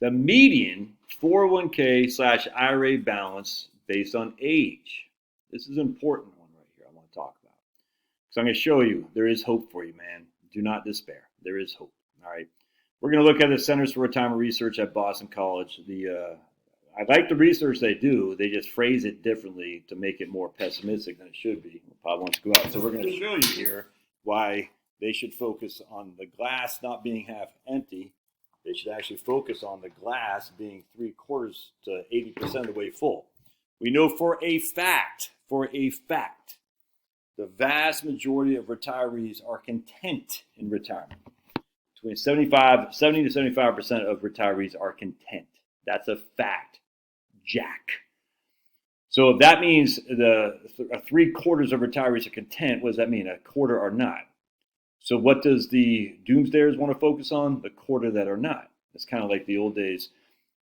the median 401k/IRA balance based on age. This is an important one right here I want to talk about. So I'm going to show you there is hope for you, man. Do not despair. There is hope. All right. We're going to look at the Centers for Retirement Research at Boston College. I like the research they do. They just phrase it differently to make it more pessimistic than it should be. Probably wants to go out. So we're going to show you here why they should focus on the glass not being half empty. They should actually focus on the glass being 3/4 to 80% of the way full. We know for a fact, the vast majority of retirees are content in retirement. Between 70 to 75% of retirees are content. That's a fact, Jack. So if that means the 3/4 of retirees are content, what does that mean? A quarter are not. So what does the doomsdayers want to focus on? The quarter that are not. It's kind of like the old days.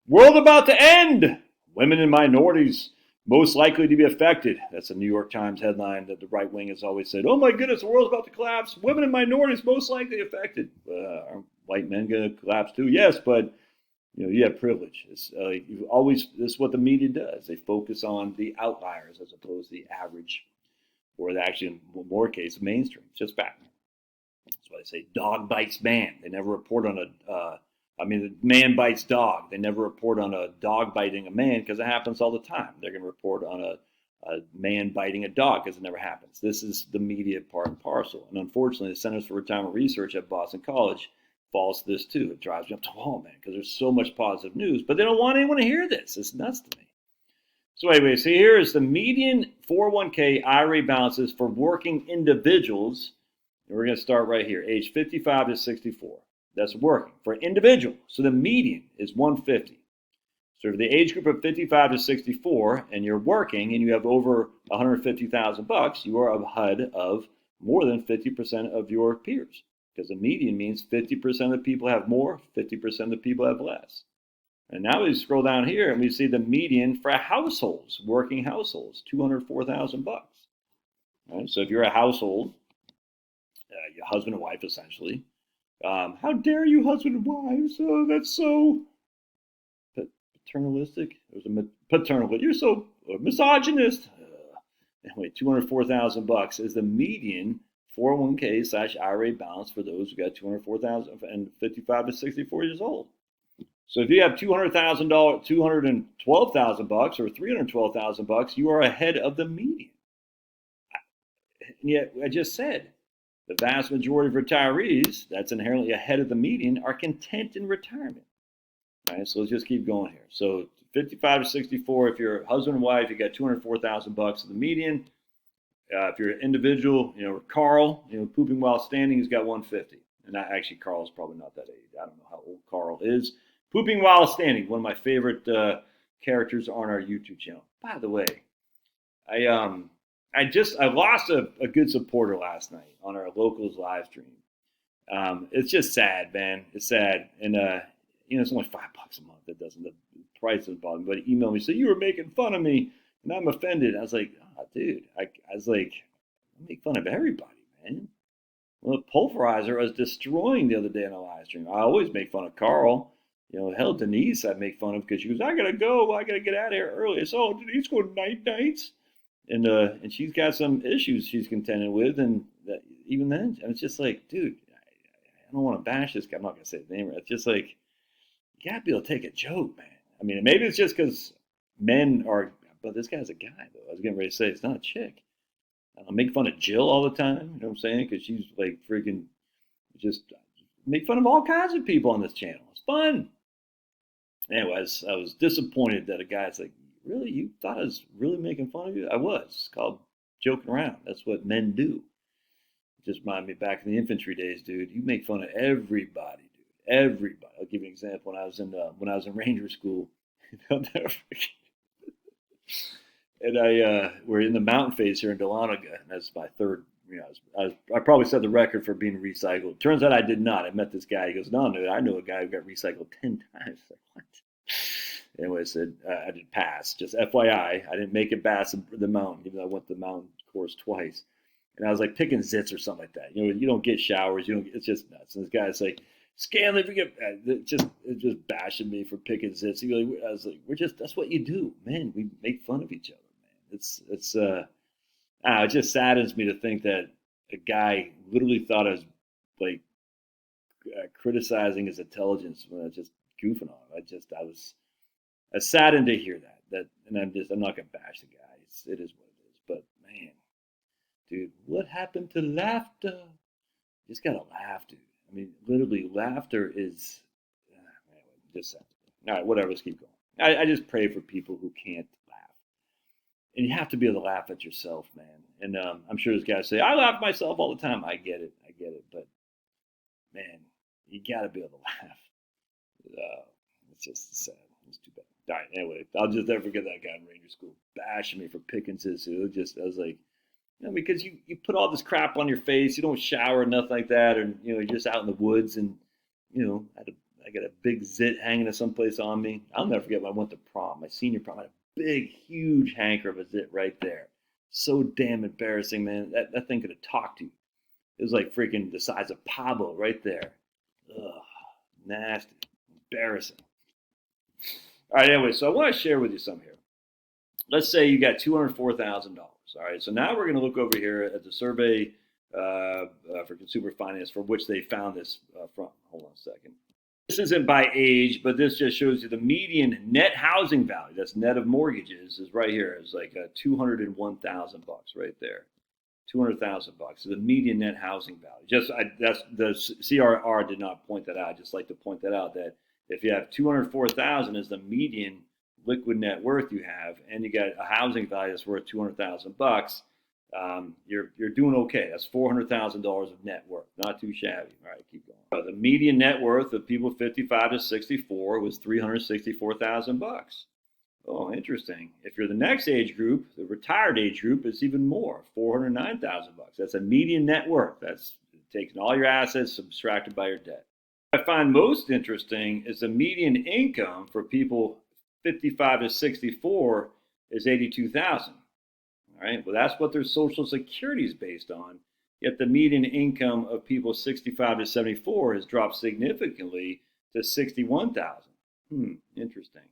World about to end. Women and minorities most likely to be affected. That's a New York Times headline that the right wing has always said, oh my goodness, the world's about to collapse. Women and minorities most likely affected. Are white men going to collapse too? Yes, but you have privilege. This is what the media does. They focus on the outliers as opposed to the average, or actually in more cases, mainstream. It's just fact. That's why they say dog bites man. They never report on man bites dog. They never report on a dog biting a man because it happens all the time. They're going to report on a man biting a dog because it never happens. This is the media part and parcel. And unfortunately, the Centers for Retirement Research at Boston College falls to this too. It drives me up the wall, man, because there's so much positive news, but they don't want anyone to hear this. It's nuts to me. So anyway, so here is the median 401k IRA balances for working individuals. And we're going to start right here, age 55 to 64. That's working for an individual. So the median is 150. So for the age group of 55 to 64, and you're working and you have over $150,000, you are ahead of more than 50% of your peers. Because the median means 50% of the people have more, 50% of the people have less. And now we scroll down here and we see the median for households, working households, $204,000. Right? So if you're a household, your husband and wife essentially, how dare you, husband and wives? Oh, that's so paternalistic. There's a paternal, but you're so misogynist. Anyway, $204,000 is the median 401k/IRA balance for those who got $204,000 and 55 to 64 years old. So if you have $212,000 or $312,000, you are ahead of the median. And yet, I just said, the vast majority of retirees, that's inherently ahead of the median, are content in retirement. All right, so let's just keep going here. So 55 to 64, if you're a husband and wife, you got $204,000 of the median. If you're an individual, Carl, pooping while standing, he's got 150. And actually, Carl's probably not that age. I don't know how old Carl is. Pooping while standing, one of my favorite characters on our YouTube channel. By the way, I lost a good supporter last night on our locals live stream. It's just sad, man. It's sad, and it's only $5 a month. It doesn't, the price doesn't bother me. But he emailed me, so you were making fun of me, and I'm offended. I was like, oh, dude, I make fun of everybody, man. Well, the pulverizer I was destroying the other day on a live stream. I always make fun of Carl. Hell, Denise I make fun of because she goes, I gotta go. I gotta get out of here early. So Denise go nights. And she's got some issues she's contending with, and even then, it's just like, dude, I don't want to bash this guy. I'm not gonna say his name. It's just like, you gotta be able to take a joke, man. I mean, maybe it's just because men are, but this guy's a guy, though. I was getting ready to say it's not a chick. I make fun of Jill all the time. You know what I'm saying? Because she's like freaking just make fun of all kinds of people on this channel. It's fun. Anyways, I was disappointed that a guy's like, really? You thought I was really making fun of you? I was. It's called joking around. That's what men do. It just reminded me back in the infantry days, dude. You make fun of everybody, dude. Everybody. I'll give you an example. When I was in Ranger school, I'll never forget. And we're in the mountain phase here in Dahlonega, and that's my third. I probably set the record for being recycled. Turns out I did not. I met this guy. He goes, no, dude, I know a guy who got recycled 10 times. Like, what? Anyway, I said I did pass. Just FYI, I didn't make it past the mountain, even though I went the mountain course twice. And I was like picking zits or something like that. You don't get showers. It's just nuts. And this guy's like, Scanlon, it just bashing me for picking zits. I was like, that's what you do, man. We make fun of each other, man. It just saddens me to think that a guy literally thought I was like criticizing his intelligence when I was just goofing on him. I was saddened to hear that, and I'm not gonna bash the guy. It is what it is. But man, dude, what happened to laughter? You just gotta laugh, dude. I mean, literally, laughter is just sad. All right, whatever. Let's keep going. I just pray for people who can't laugh, and you have to be able to laugh at yourself, man. And I'm sure this guy say, I laugh at myself all the time. I get it, but man, you gotta be able to laugh. It's just sad. It's too bad. All right, anyway, I'll just never forget that guy in Ranger School bashing me for picking his. I was like, because you put all this crap on your face, you don't shower or nothing like that, and you're just out in the woods, and I got a big zit hanging to someplace on me. I'll never forget when I went to prom, my senior prom. I had a big, huge hanker of a zit right there. So damn embarrassing, man. That thing could have talked to you. It was like freaking the size of Pablo right there. Ugh, nasty, embarrassing. All right, anyway, so I want to share with you some here. Let's say you got $204,000. All right, so now we're going to look over here at the survey for consumer finance for which they found this from. Hold on a second. This isn't by age, but this just shows you the median net housing value. That's net of mortgages is right here. It's like $201,000 right there. $200,000. So the median net housing value. That's the CRR did not point that out. I just like to point that out that if you have $204,000 as the median liquid net worth you have, and you got a housing value that's worth $200,000, you're doing okay. That's $400,000 of net worth. Not too shabby. All right, keep going. The median net worth of people 55 to 64 was $364,000. Oh, interesting. If you're the next age group, the retired age group, is even more, $409,000. That's a median net worth. That's taking all your assets subtracted by your debt. What I find most interesting is the median income for people 55 to 64 is $82,000. All right. Well, that's what their Social Security is based on. Yet the median income of people 65 to 74 has dropped significantly to $61,000. Interesting.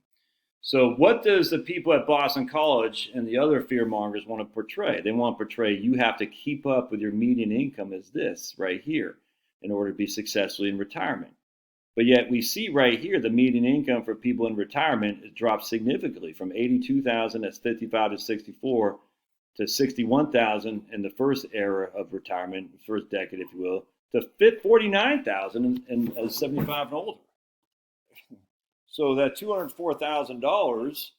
So what does the people at Boston College and the other fearmongers want to portray? They want to portray you have to keep up with your median income as this right here in order to be successfully in retirement. But yet we see right here the median income for people in retirement has dropped significantly from $82,000, that's 55 to 64, to $61,000 in the first era of retirement, first decade, if you will, to $49,000 in 75 and older. So that $204,000,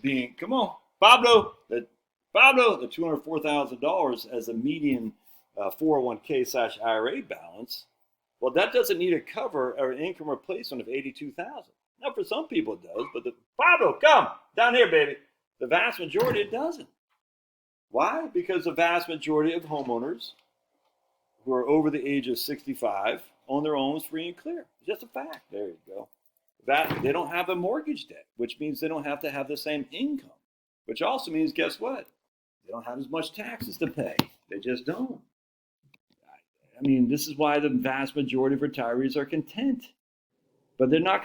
being, come on, Pablo, the $204,000 as a median 401k/IRA balance. Well, that doesn't need to cover an income replacement of $82,000. Now, for some people it does, but Pablo, come down here, baby. The vast majority it doesn't. Why? Because the vast majority of homeowners who are over the age of 65 own their homes free and clear. It's just a fact. There you go. That they don't have a mortgage debt, which means they don't have to have the same income, which also means, guess what? They don't have as much taxes to pay. They just don't. I mean, this is why the vast majority of retirees are content, but they're not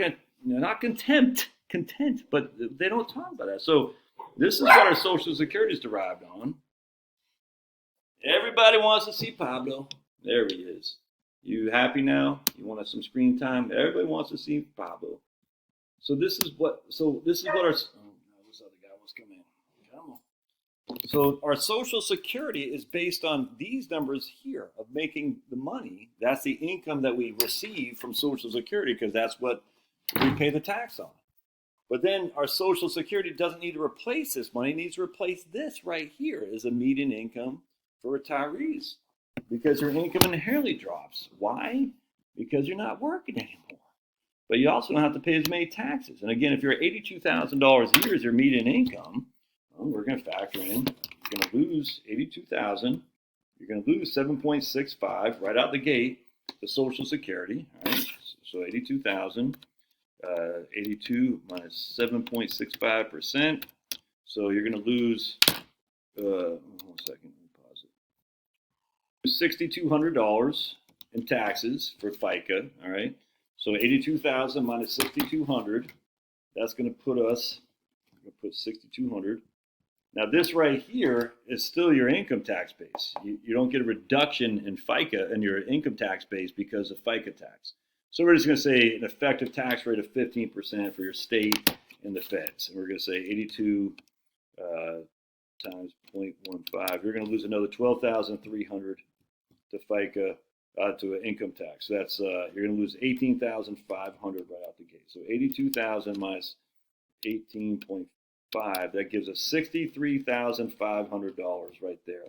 content, but they don't talk about that. So this is what our Social Security is derived on. Everybody wants to see Pablo. There he is. You happy now? You want some screen time? Everybody wants to see Pablo. So this is what our, oh no, this other guy wants to come in. Come on. So our Social Security is based on these numbers here of making the money. That's the income that we receive from Social Security because that's what we pay the tax on. But then our Social Security doesn't need to replace this money. It needs to replace this right here as a median income for retirees because your income inherently drops. Why? Because you're not working anymore. But you also don't have to pay as many taxes. And again, if you're $82,000 a year as your median income, well, we're going to factor in, you're going to lose $82,000. You're going to lose 7.65 right out the gate to Social Security. All right, so 82,000, 82 minus 7.65%. So you're going to lose. 1 second, let me pause it. $6,200. in taxes for FICA. All right. So 82,000 minus 6,200. That's going to put us. I'm going to put 6,200. Now this right here is still your income tax base. You don't get a reduction in FICA in your income tax base because of FICA tax. So we're just going to say an effective tax rate of 15% for your state and the feds. And we're going to say 82 times 0.15. You're going to lose another 12,300 to FICA to an income tax. So that's you're going to lose 18,500 right out the gate. So 82,000 minus 18.5. That gives us $63,500 right there.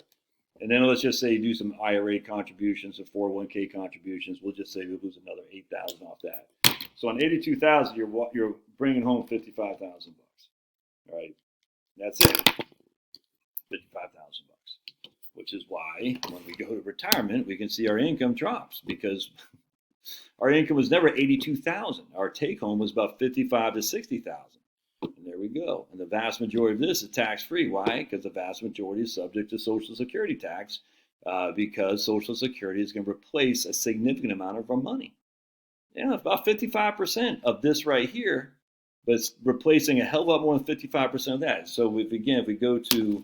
And then let's just say you do some IRA contributions and 401k contributions. We'll just say we lose another 8,000 off that. So on 82,000, you're bringing home 55,000 bucks. All right, that's it. 55,000 bucks, which is why when we go to retirement, we can see our income drops because our income was never 82,000. Our take home was about 55 to 60,000. And there we go. And the vast majority of this is tax-free. Why? Because the vast majority is subject to Social Security tax because Social Security is going to replace a significant amount of our money. About 55% of this right here, but it's replacing a hell of a lot more than 55% of that. So if we go to, let me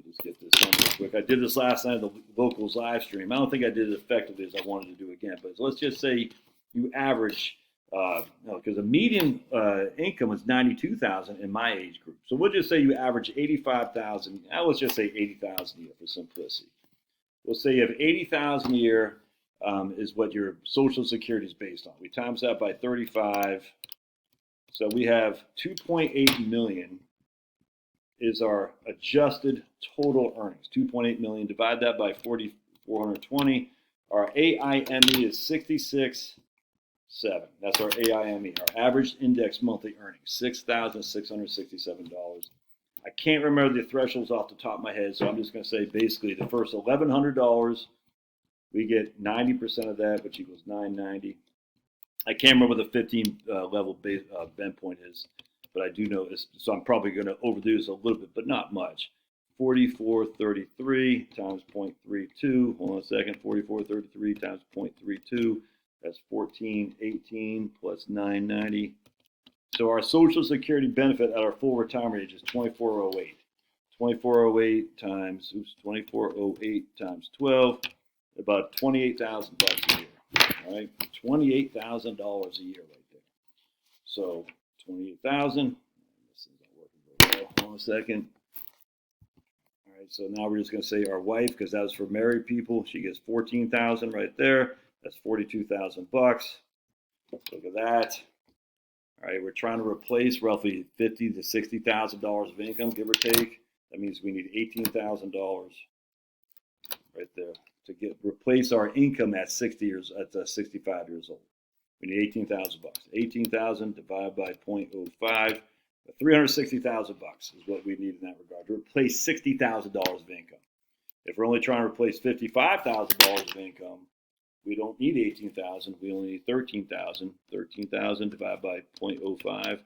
just get this done real quick. I did this last night on the Vocals live stream. I don't think I did it effectively as I wanted to do again, but let's just say you average because the median income is 92,000 in my age group. So we'll just say you average 85,000. Let's just say 80,000 a year for simplicity. We'll say you have 80,000 a year is what your Social Security is based on. We times that by 35. So we have 2.8 million is our adjusted total earnings. 2.8 million. Divide that by 4,420. Our AIME is 66.7. That's our AIME, our average index monthly earnings, $6,667. I can't remember the thresholds off the top of my head, so I'm just going to say basically the first $1,100, we get 90% of that, which equals $990. I can't remember what the 15 level bend point is, but I do know this, so I'm probably going to overdo this a little bit, but not much. 4433 times 0.32. Hold on a second. 4433 times 0.32. That's 1418 plus 990. So our Social Security benefit at our full retirement age is 2408. 2408 times 12, about 28,000 bucks a year. All right, $28,000 a year right there. So 28,000. This is not working very well. Hold on a second. All right, so now we're just going to say our wife, because that was for married people. She gets 14,000 right there. That's 42,000 bucks. Look at that. All right, we're trying to replace roughly $50,000 to $60,000 of income, give or take. That means we need $18,000 right there to replace our income at 65 years old. We need 18,000 bucks. 18,000 divided by 0.05, 360,000 bucks is what we need in that regard to replace $60,000 of income. If we're only trying to replace $55,000 of income, we don't need 18,000. We only need 13,000. 13,000 divided by 0.05.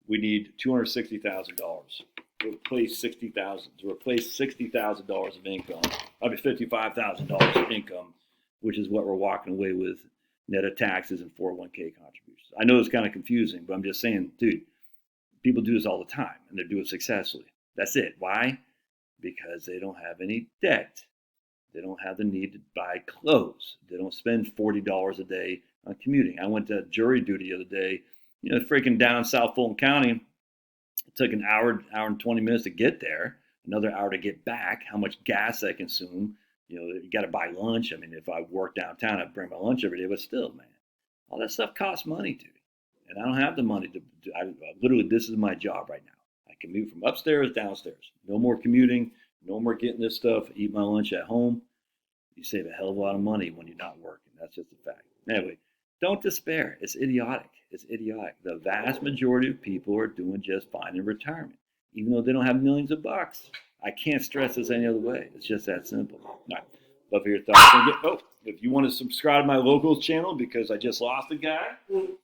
We need $260,000 to replace 60,000. To replace $60,000 of income. $55,000 of income, which is what we're walking away with, net of taxes and 401k contributions. I know it's kind of confusing, but I'm just saying, dude, people do this all the time, and they do it successfully. That's it. Why? Because they don't have any debt. They don't have the need to buy clothes. They don't spend $40 a day on commuting. I went to jury duty the other day, freaking down in South Fulton County. It took an hour and 20 minutes to get there, another hour to get back. How much gas I consume. You got to buy lunch. I mean, if I work downtown, I'd bring my lunch every day, but still, man, all that stuff costs money, dude. And I don't have the money to literally, this is my job right now. I commute from upstairs, downstairs. No more commuting. No more getting this stuff, eat my lunch at home. You save a hell of a lot of money when you're not working. That's just a fact. Anyway, don't despair. It's idiotic. It's idiotic. The vast majority of people are doing just fine in retirement, even though they don't have millions of bucks. I can't stress this any other way. It's just that simple. All right. Love your thoughts. If you want to subscribe to my locals channel, because I just lost a guy, and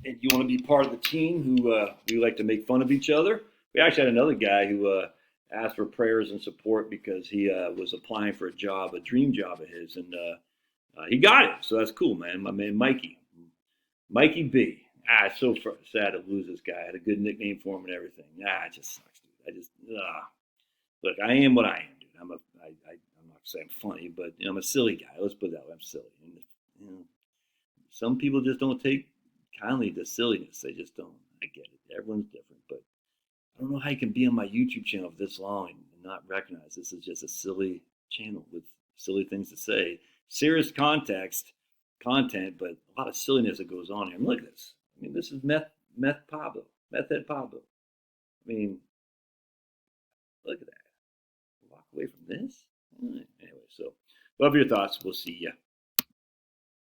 you want to be part of the team who we like to make fun of each other. We actually had another guy who asked for prayers and support because he was applying for a job, a dream job of his, and He got it, so that's cool, man. My man Mikey, Mikey B. It's so sad to lose this guy. I had a good nickname for him and everything. It just sucks, dude. Look, I am what I am, dude. I'm not saying I'm funny, but I'm a silly guy. Let's put it that way. I'm silly. And, some people just don't take kindly to silliness. They just don't. I get it. Everyone's different, but I don't know how you can be on my YouTube channel for this long and not recognize this is just a silly channel with silly things to say. Serious content, but a lot of silliness that goes on here. Look at this. I mean, this is meth Pablo, meth head Pablo. I mean, look at that. Walk away from this. Anyway, so love your thoughts. We'll see ya.